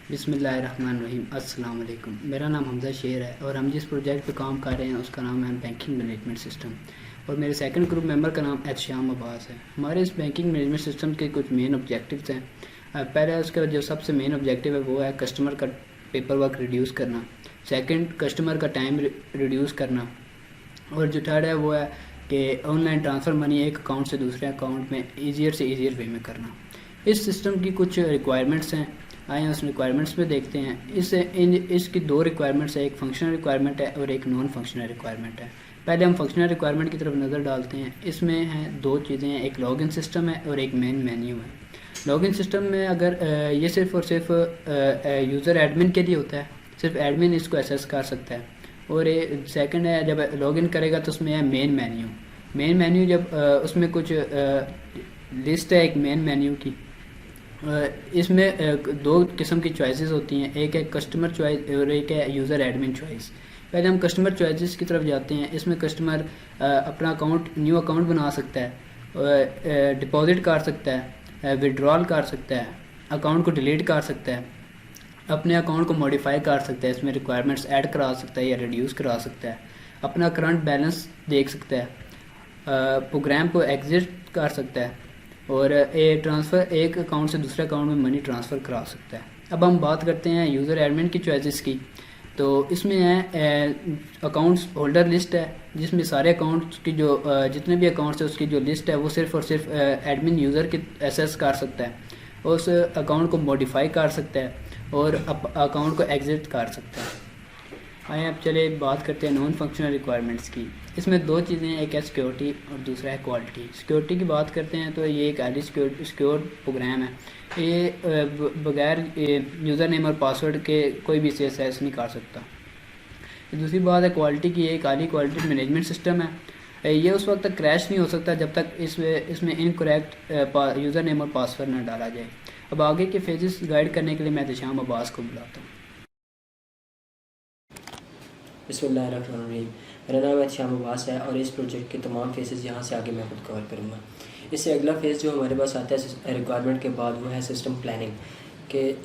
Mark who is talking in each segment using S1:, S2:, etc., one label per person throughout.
S1: बिस्मिल्लाहिर्रहमानिर्रहीम। अस्सलाम वालेकुम। मेरा नाम हमज़ा शेर है और हम जिस प्रोजेक्ट पे काम कर रहे हैं उसका नाम है बैंकिंग मैनेजमेंट सिस्टम। और मेरे सेकंड ग्रुप मेंबर का नाम एहतशाम अब्बास है। हमारे इस बैंकिंग मैनेजमेंट सिस्टम के कुछ मेन ऑब्जेक्टिव्स हैं। पहले उसका जो सबसे मेन ऑब्जेक्टिव है वो है कस्टमर का पेपर वर्क रिड्यूस करना। सेकंड, कस्टमर का टाइम रिड्यूस करना। और जो थर्ड है वो है कि ऑनलाइन ट्रांसफ़र मनी एक अकाउंट से दूसरे अकाउंट में ईजियर से ईजियर वे में करना। इस सिस्टम की कुछ रिक्वायरमेंट्स हैं, आए उस रिक्वायरमेंट्स पे देखते हैं। इसकी दो रिक्वायरमेंट्स है, एक फंक्शनल रिक्वायरमेंट है और एक नॉन फंक्शनल रिक्वायरमेंट है। पहले हम फंक्शनल रिक्वायरमेंट की तरफ नज़र डालते हैं। इसमें हैं दो चीज़ें हैं, एक लॉगिन सिस्टम है और एक मेन मेन्यू है। लॉगिन सिस्टम में अगर ये सिर्फ और सिर्फ यूज़र एडमिन के लिए होता है, सिर्फ एडमिन इसको एक्सेस कर सकता है। और सेकंड है, जब लॉगिन करेगा तो उसमें है मेन मेन्यू। मेन मेन्यू जब उसमें कुछ लिस्ट है एक मेन मेन्यू की। इसमें दो किस्म की चॉइसेस होती हैं, एक है कस्टमर चॉइस और एक है यूज़र एडमिन चॉइस। पहले हम कस्टमर चॉइसेस की तरफ जाते हैं। इसमें कस्टमर अपना अकाउंट न्यू अकाउंट बना सकता है, डिपॉजिट कर सकता है, विड्रॉल कर सकता है, अकाउंट को डिलीट कर सकता है, अपने अकाउंट को मॉडिफाई कर सकता है, इसमें रिक्वायरमेंट्स ऐड करा सकता है या रिड्यूस करा सकता है, अपना करंट बैलेंस देख सकता है, प्रोग्राम को एग्जिट कर सकता है और एक अकाउंट से दूसरे अकाउंट में मनी ट्रांसफ़र करा सकता है। अब हम बात करते हैं यूज़र एडमिन की चॉइसेस की। तो इसमें है अकाउंट्स होल्डर लिस्ट है, जिसमें सारे अकाउंट्स की जो जितने भी अकाउंट्स है उसकी जो लिस्ट है वो सिर्फ़ और सिर्फ एडमिन यूज़र की एसेस कर सकता है। उस अकाउंट को मॉडिफाई कर सकता है और अकाउंट को एग्जिट कर सकता है। आइए अब चले बात करते हैं नॉन फंक्शनल रिक्वायरमेंट्स की। इसमें दो चीज़ें हैं, एक है सिक्योरिटी और दूसरा है क्वालिटी। सिक्योरिटी की बात करते हैं तो ये एक हाईली सिक्योर प्रोग्राम है। ये बगैर यूज़र नेम और पासवर्ड के कोई भी इसे एक्सेस नहीं कर सकता। दूसरी बात है क्वालिटी की, एक हाईली क्वालिटी मैनेजमेंट सिस्टम है। ये उस वक्त तक क्रैश नहीं हो सकता जब तक इसमें इनकरेक्ट यूज़र नेम और पासवर्ड ना डाला जाए। अब आगे के फेजेस गाइड करने के लिए मैं एहतशाम अब्बास को बुलाता हूँ।
S2: बिस्मिल्लाहिर्रहमानिर्रहीम। मेरा नाम एहतशाम अब्बास है और इस प्रोजेक्ट के तमाम फेसेस यहाँ से आगे मैं खुद कवर करूँगा। इससे अगला फेज़ जो हमारे पास आता है रिक्वायरमेंट के बाद, वो है सिस्टम प्लानिंग, कि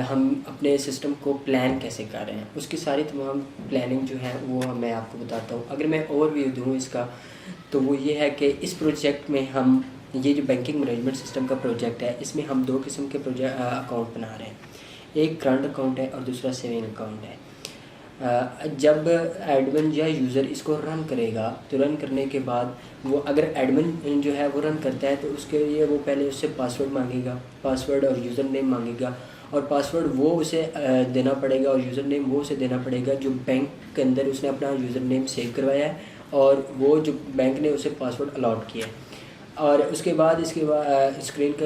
S2: हम अपने सिस्टम को प्लान कैसे कर रहे हैं। उसकी सारी तमाम प्लानिंग जो है वो मैं आपको बताता हूँ। अगर मैं ओवरव्यू दूँ इसका, तो वो ये है कि इस प्रोजेक्ट में हम ये जो बैंकिंग मैनेजमेंट सिस्टम का प्रोजेक्ट है, इसमें हम दो किस्म के अकाउंट बना रहे हैं। एक करंट अकाउंट है और दूसरा सेविंग अकाउंट है। जब एडमिन या यूज़र इसको रन करेगा तो रन करने के बाद वो, अगर एडमिन जो है वो रन करता है तो उसके लिए वो पहले उससे पासवर्ड मांगेगा, पासवर्ड और यूज़र नेम मांगेगा। और पासवर्ड वो उसे देना पड़ेगा और यूज़र नेम वो उसे देना पड़ेगा जो बैंक के अंदर उसने अपना यूज़र नेम सेव करवाया है और वो जो बैंक ने उसे पासवर्ड अलॉट किया है। और उसके बाद स्क्रीन के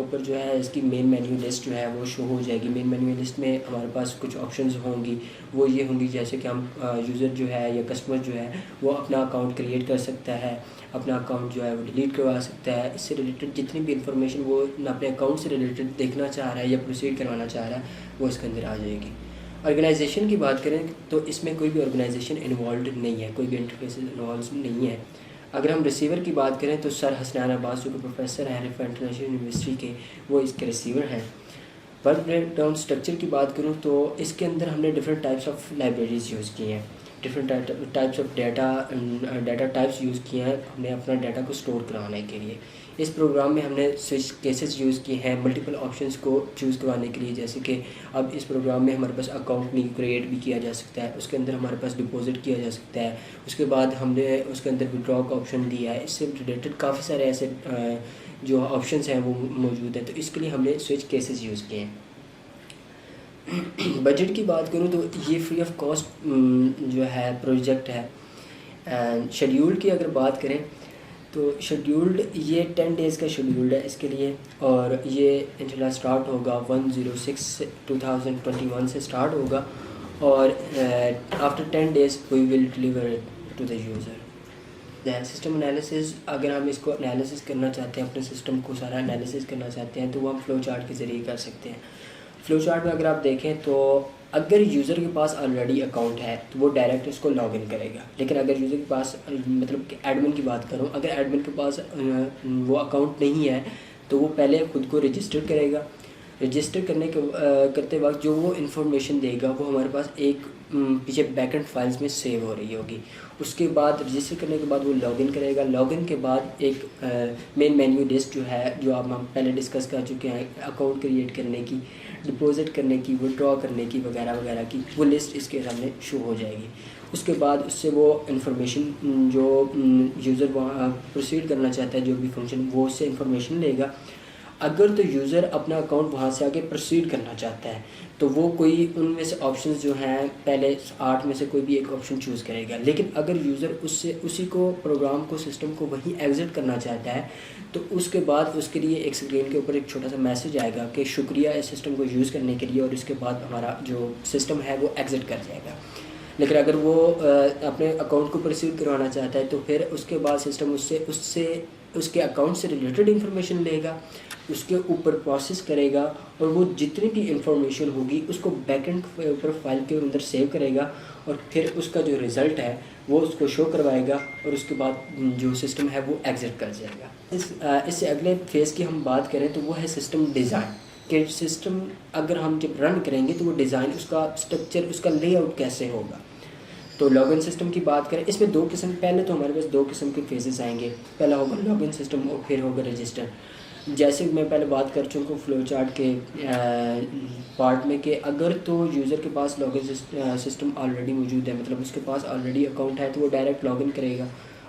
S2: ऊपर जो है इसकी मेन मेन्यू लिस्ट जो है वो शो हो जाएगी। मेन मेन्यू लिस्ट में हमारे पास कुछ ऑप्शंस होंगी, वो ये होंगी जैसे कि हम यूज़र जो है या कस्टमर जो है वो अपना अकाउंट क्रिएट कर सकता है, अपना अकाउंट जो है वो डिलीट करवा सकता है। इससे रिलेटेड जितनी भी इंफॉर्मेशन वो अपने अकाउंट से रिलेटेड देखना चाह रहा है या प्रोसीड करवाना चाह रहा है वो इसके अंदर आ जाएगी। ऑर्गेनाइजेशन की बात करें तो इसमें कोई भी ऑर्गेनाइजेशन इन्वॉल्व नहीं है, कोई भी इंटरफेस इन्वॉल्व नहीं है। अगर हम रिसीवर की बात करें तो सर हसनैन अब्बास जो कि प्रोफेसर हैं रिफा इंटरनेशनल यूनिवर्सिटी के, वो इसके रिसीवर हैं। वर्क ब्रेकडाउन स्ट्रक्चर की बात करूं तो इसके अंदर हमने different types of libraries use की हैं, different types of data types use किए हैं हमने अपना डाटा को स्टोर कराने के लिए। इस प्रोग्राम में हमने स्विच केसेस यूज़ किए हैं मल्टीपल ऑप्शंस को चूज़ करवाने के लिए। जैसे कि अब इस प्रोग्राम में हमारे पास अकाउंट नहीं क्रिएट भी किया जा सकता है, उसके अंदर हमारे पास डिपॉजिट किया जा सकता है, उसके बाद हमने उसके अंदर विड्रॉ का ऑप्शन दिया है। इससे रिलेटेड काफ़ी सारे ऐसे जो ऑप्शंस हैं वो मौजूद हैं, तो इसके लिए हमने स्विच केसेस यूज़ किए हैं। बजट की बात करूँ तो ये फ्री ऑफ कॉस्ट जो है प्रोजेक्ट है। एंड शेड्यूल्ड की अगर बात करें तो शेड्यूल्ड ये 10 डेज़ का शेड्यूल्ड है इसके लिए, और ये इंशाल्लाह स्टार्ट होगा 1/06/2021 से स्टार्ट होगा और after 10 days we will deliver to the user. System analysis, अगर हम इसको एनालिसिस करना चाहते हैं, अपने सिस्टम को सारा एनालिसिस करना चाहते हैं, तो वो हम फ्लो चार्ट के ज़रिए कर सकते हैं। फ्लो चार्ट में अगर आप देखें तो अगर यूज़र के पास ऑलरेडी अकाउंट है तो वो डायरेक्ट उसको लॉगिन करेगा। लेकिन अगर यूज़र के पास, मतलब कि एडमिन की बात करूँ, अगर एडमिन के पास वो अकाउंट नहीं है तो वो पहले खुद को रजिस्टर करेगा। रजिस्टर करते वक्त जो वो इन्फॉर्मेशन देगा वो हमारे पास एक पीछे बैकएंड फाइल्स में सेव हो रही होगी। उसके बाद रजिस्टर करने के बाद वो लॉगिन करेगा। लॉगिन के बाद एक मेन मेन्यू लिस्ट जो है, जो आप हम पहले डिस्कस कर चुके हैं, अकाउंट क्रिएट करने की, डिपॉजिट करने की, विड्रॉ करने की, वगैरह वगैरह की, वो लिस्ट इसके सामने शो हो जाएगी। उसके बाद उससे वो इन्फॉर्मेशन जो यूज़र वहाँ प्रोसीड करना चाहता है, जो भी फंक्शन, वो उससे इन्फॉर्मेशन लेगा। अगर तो यूज़र अपना अकाउंट वहाँ से आगे प्रोसीड करना चाहता है तो वो कोई उनमें से ऑप्शंस जो हैं, पहले 8 में से कोई भी एक ऑप्शन चूज़ करेगा। लेकिन अगर यूज़र उससे उसी को, प्रोग्राम को, सिस्टम को वहीं एग्ज़िट करना चाहता है तो उसके बाद उसके लिए एक स्क्रीन के ऊपर एक छोटा सा मैसेज आएगा कि शुक्रिया इस सिस्टम को यूज़ करने के लिए, और इसके बाद हमारा जो सिस्टम है वो एग्ज़िट कर जाएगा। लेकिन अगर वो अपने अकाउंट को प्रोसीड करवाना चाहता है तो फिर उसके बाद सिस्टम उसके अकाउंट से रिलेटेड इन्फॉर्मेशन लेगा, उसके ऊपर प्रोसेस करेगा, और वो जितनी भी इंफॉर्मेशन होगी उसको बैकएंड ऊपर फाइल के अंदर सेव करेगा, और फिर उसका जो रिज़ल्ट है वो उसको शो करवाएगा, और उसके बाद जो सिस्टम है वो एग्ज़िट कर जाएगा। इससे अगले फेज़ की हम बात करें तो वो है सिस्टम डिज़ाइन। कि सिस्टम अगर हम जब रन करेंगे तो वो डिज़ाइन, उसका स्ट्रक्चर, उसका लेआउट कैसे होगा। तो लॉगिन सिस्टम की बात करें, इसमें दो किस्म, पहले तो हमारे पास 2 किस्म के फेजेस आएंगे। पहला होगा लॉगिन सिस्टम और फिर होगा रजिस्टर। जैसे मैं पहले बात कर चुका हूँ फ्लो चार्ट के पार्ट में, कि अगर तो यूज़र के पास लॉगिन सिस्टम ऑलरेडी मौजूद है, मतलब उसके पास ऑलरेडी अकाउंट है, तो वो डायरेक्ट लॉगिन करेगा,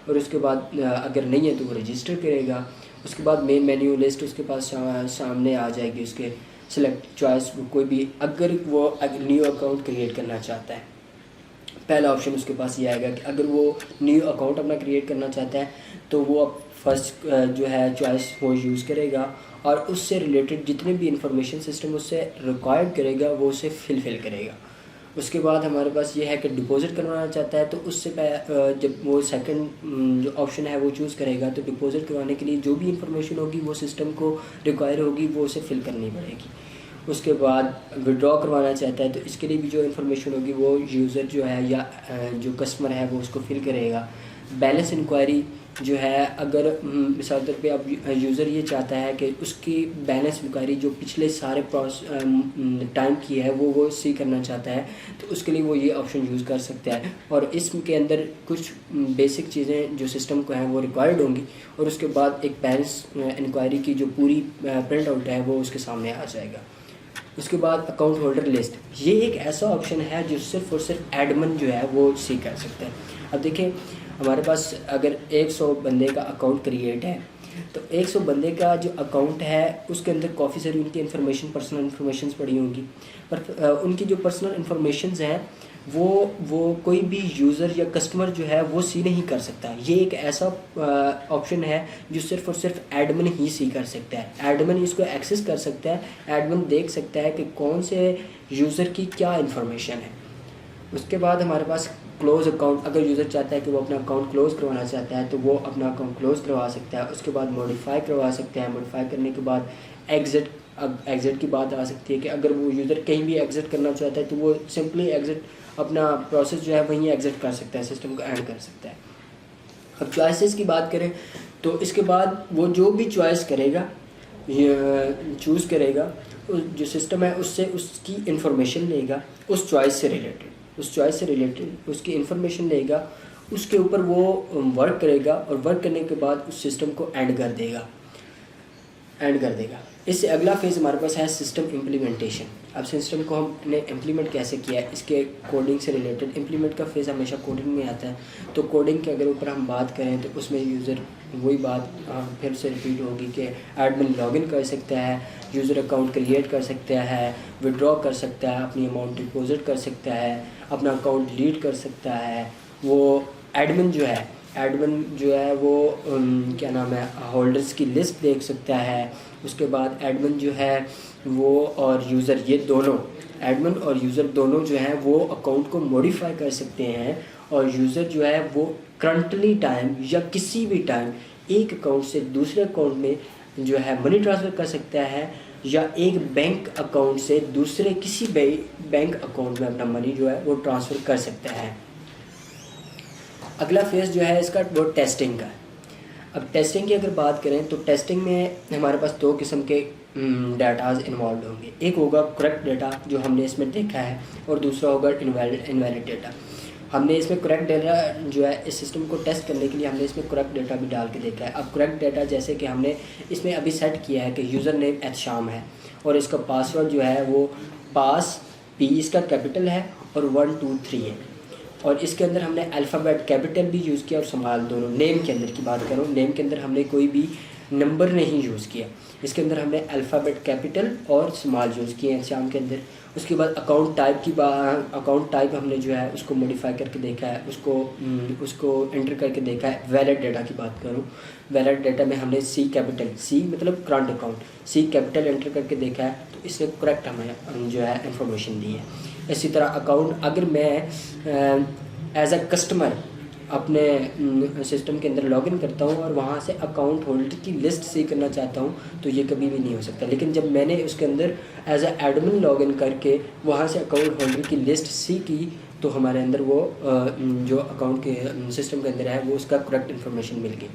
S2: और उसके बाद अगर नहीं है तो वो रजिस्टर करेगा। उसके बाद मेन मेन्यू लिस्ट उसके पास सामने आ जाएगी, उसके सेलेक्ट चॉइस कोई भी, अगर वो न्यू अकाउंट क्रिएट करना चाहता है, पहला ऑप्शन उसके पास ये आएगा कि अगर वो न्यू अकाउंट अपना क्रिएट करना चाहता है तो वो अब फर्स्ट जो है चॉइस वो यूज़ करेगा, और उससे रिलेटेड जितने भी इंफॉर्मेशन सिस्टम उससे रिक्वायर्ड करेगा वो उसे फिल करेगा। उसके बाद हमारे पास ये है कि डिपॉजिट करवाना चाहता है तो उससे जब वो सेकंड जो ऑप्शन है वो चूज़ करेगा, तो डिपॉजिट करवाने के लिए जो भी इंफॉर्मेशन होगी वो सिस्टम को रिक्वायर होगी, वो उसे फिल करनी पड़ेगी। उसके बाद विड्रॉ करवाना चाहता है तो इसके लिए भी जो इन्फॉर्मेशन होगी वो यूज़र जो है या जो कस्टमर है वो उसको फिल करेगा। बैलेंस इंक्वायरी जो है, अगर मिसाल तौर पे अब यूज़र ये चाहता है कि उसकी बैलेंस इंक्वायरी जो पिछले सारे टाइम की है वो सी करना चाहता है, तो उसके लिए वो ये ऑप्शन यूज़ कर सकता है। और इसके अंदर कुछ बेसिक चीज़ें जो सिस्टम को हैं वो रिक्वायर्ड होंगी, और उसके बाद एक बैलेंस इंक्वायरी की जो पूरी प्रिंट आउट है वो उसके सामने आ जाएगा। उसके बाद अकाउंट होल्डर लिस्ट, ये एक ऐसा ऑप्शन है जो सिर्फ और सिर्फ एडमिन जो है वो सी कर सकता है। अब देखिए, हमारे पास अगर 100 बंदे का अकाउंट क्रिएट है तो 100 बंदे का जो अकाउंट है उसके अंदर काफ़ी सारी उनकी इन्फॉर्मेशन, पर्सनल इन्फॉर्मेशन पड़ी होंगी, पर उनकी जो पर्सनल इन्फॉर्मेशन हैं वो कोई भी यूज़र या कस्टमर जो है वो सी नहीं कर सकता। ये एक ऐसा ऑप्शन है जो सिर्फ और सिर्फ एडमिन ही सी कर सकता है। एडमिन इसको एक्सेस कर सकता है, एडमिन देख सकता है कि कौन से यूज़र की क्या इन्फॉर्मेशन है। उसके बाद हमारे पास क्लोज़ अकाउंट, अगर यूज़र चाहता है कि वो अपना अकाउंट क्लोज़ करवाना चाहता है तो वो अपना अकाउंट क्लोज़ करवा सकता है। उसके बाद मॉडिफाई करवा सकते हैं। मॉडिफाई करने के बाद एग्ज़िट, अब एग्ज़िट की बात आ सकती है कि अगर वो यूज़र कहीं भी एग्ज़िट करना चाहता है तो वो सिंपली एग्ज़िट, अपना प्रोसेस जो है वहीं एग्ज़िट कर सकता है, सिस्टम को एंड कर सकता है। अब चॉइसेस की बात करें तो इसके बाद वो जो भी चॉइस करेगा, चूज़ करेगा, जो सिस्टम है उससे उसकी इन्फॉर्मेशन लेगा, उस चॉइस से रिलेटेड उसकी इन्फॉर्मेशन लेगा, उसके ऊपर वो वर्क करेगा, और वर्क करने के बाद उस सिस्टम को एंड कर देगा। इससे अगला फेज़ हमारे पास है सिस्टम इम्प्लीमेंटेशन। अब सिस्टम को हमने इम्प्लीमेंट कैसे किया है, इसके कोडिंग से रिलेटेड। इम्प्लीमेंट का फेज़ हमेशा कोडिंग में आता है, तो कोडिंग के अगर ऊपर हम बात करें तो उसमें यूज़र वही बात फिर से रिपीट होगी कि एडमिन लॉगिन कर सकता है, यूज़र अकाउंट क्रिएट कर सकता है, विड्रॉ कर सकता है, अपनी अमाउंट डिपॉजिट कर सकता है, अपना अकाउंट डिलीट कर सकता है। वो एडमिन जो है वो क्या नाम है, होल्डर्स की लिस्ट देख सकता है। उसके बाद एडमिन जो है वो और यूज़र, ये दोनों एडमिन और यूज़र दोनों जो हैं वो अकाउंट को मॉडिफाई कर सकते हैं, और यूज़र जो है वो करंटली टाइम या किसी भी टाइम एक अकाउंट से दूसरे अकाउंट में जो है मनी ट्रांसफ़र कर सकता है, या एक बैंक अकाउंट से दूसरे किसी बैंक अकाउंट में अपना मनी जो है वो ट्रांसफ़र कर सकता है। अगला फेज़ जो है इसका वो टेस्टिंग का है। अब टेस्टिंग की अगर बात करें तो टेस्टिंग में हमारे पास 2 किस्म के डाटाज इन्वॉल्व होंगे। एक होगा करेक्ट डाटा जो हमने इसमें देखा है, और दूसरा होगा इनवैलिड डाटा। हमने इसमें करेक्ट डाटा जो है इस सिस्टम को टेस्ट करने के लिए हमने इसमें करेक्ट डाटा भी डाल के देखा है। अब करेक्ट डाटा जैसे कि हमने इसमें अभी सेट किया है कि यूज़र नेम एहतशाम है और इसका पासवर्ड जो है वो पास पी इसका कैपिटल है और 1 2 3 है, और इसके अंदर हमने अल्फ़ाबेट कैपिटल भी यूज़ किया और स्मॉल दोनों। नेम के अंदर की बात करूँ, नेम के अंदर हमने कोई भी नंबर नहीं यूज़ किया, इसके अंदर हमने अल्फ़ाबेट कैपिटल और स्मॉल यूज़ किए हैं एग्जाम के अंदर। उसके बाद अकाउंट टाइप हमने जो है उसको मॉडिफाई करके देखा है, उसको एंटर करके देखा है। वैलिड डाटा की बात करूँ, वैलिड डाटा में हमने सी कैपिटल, सी मतलब करंट अकाउंट, सी कैपिटल एंटर करके देखा है, तो इससे करेक्ट हमें जो है इंफॉर्मेशन दी है। इसी तरह अकाउंट, अगर मैं एज अ कस्टमर अपने सिस्टम के अंदर लॉगिन करता हूँ और वहाँ से अकाउंट होल्डर की लिस्ट सी करना चाहता हूँ तो ये कभी भी नहीं हो सकता। लेकिन जब मैंने उसके अंदर एज अ एडमिन लॉगिन करके वहाँ से अकाउंट होल्डर की लिस्ट सी की तो हमारे अंदर वो जो अकाउंट के सिस्टम के अंदर है वो उसका करेक्ट इन्फॉर्मेशन मिल गई।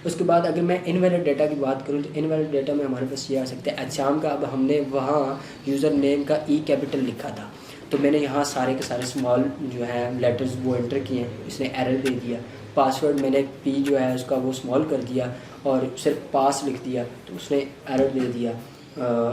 S2: उसके बाद अगर मैं इनवैलिड डाटा की बात करूँ तो इनवैलिड डाटा में हमारे पास ये आ सकता है एग्जाम का। अब हमने वहाँ यूज़र नेम का ई कैपिटल लिखा था, तो मैंने यहाँ सारे के सारे स्मॉल जो है लेटर्स वो एंटर किए हैं, इसने एरर दे दिया। पासवर्ड मैंने पी जो है उसका वो स्मॉल कर दिया और सिर्फ पास लिख दिया तो उसने एरर दे दिया।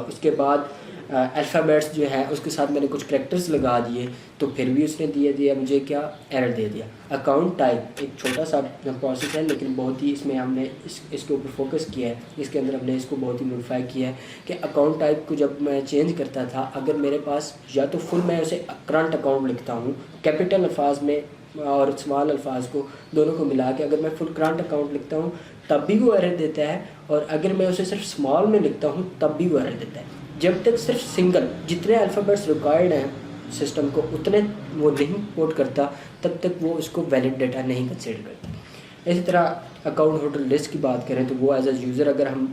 S2: उसके बाद अल्फ़ाबेट्स जो है उसके साथ मैंने कुछ करैक्टर्स लगा दिए तो फिर भी उसने दिया मुझे क्या, एरर दे दिया। अकाउंट टाइप एक छोटा सा प्रोसेस है लेकिन बहुत ही इसमें हमने इसके ऊपर फोकस किया है, इसके अंदर हमने इसको बहुत ही मॉडिफाई किया है कि अकाउंट टाइप को जब मैं चेंज करता था, अगर मेरे पास या तो फुल मैं उसे करंट अकाउंट लिखता हूँ कैपिटल अल्फाज में और स्मॉल अल्फाज को दोनों को मिला के, अगर मैं फुल करंट अकाउंट लिखता हूँ तब भी वो एरर देता है, और अगर मैं उसे सिर्फ स्मॉल में लिखता हूँ तब भी वो एरर देता है। जब तक सिर्फ सिंगल जितने अल्फ़ाबेट्स रिक्वायर्ड हैं सिस्टम को उतने वो नहीं पोर्ट करता तब तक वो उसको वैलिड डाटा नहीं कंसिडर करता। इसी तरह अकाउंट होल्डर लिस्ट की बात करें तो वो एज अ यूज़र अगर हम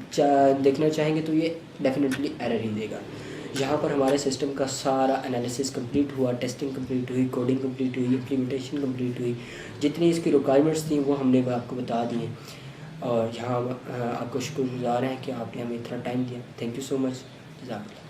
S2: देखना चाहेंगे तो ये डेफिनेटली एरर ही देगा। यहाँ पर हमारे सिस्टम का सारा एनालिसिस कंप्लीट हुआ, टेस्टिंग कंप्लीट हुई, कोडिंग कंप्लीट हुई, इम्प्लीमेंटेशन कंप्लीट हुई, जितनी इसकी रिक्वायरमेंट्स थी वो हमने आपको बता दी हैं। और यहाँ आपको शुक्रगुजार हैं कि आपने हमें इतना टाइम दिया। Thank you so much. जज़ाकल्लाह।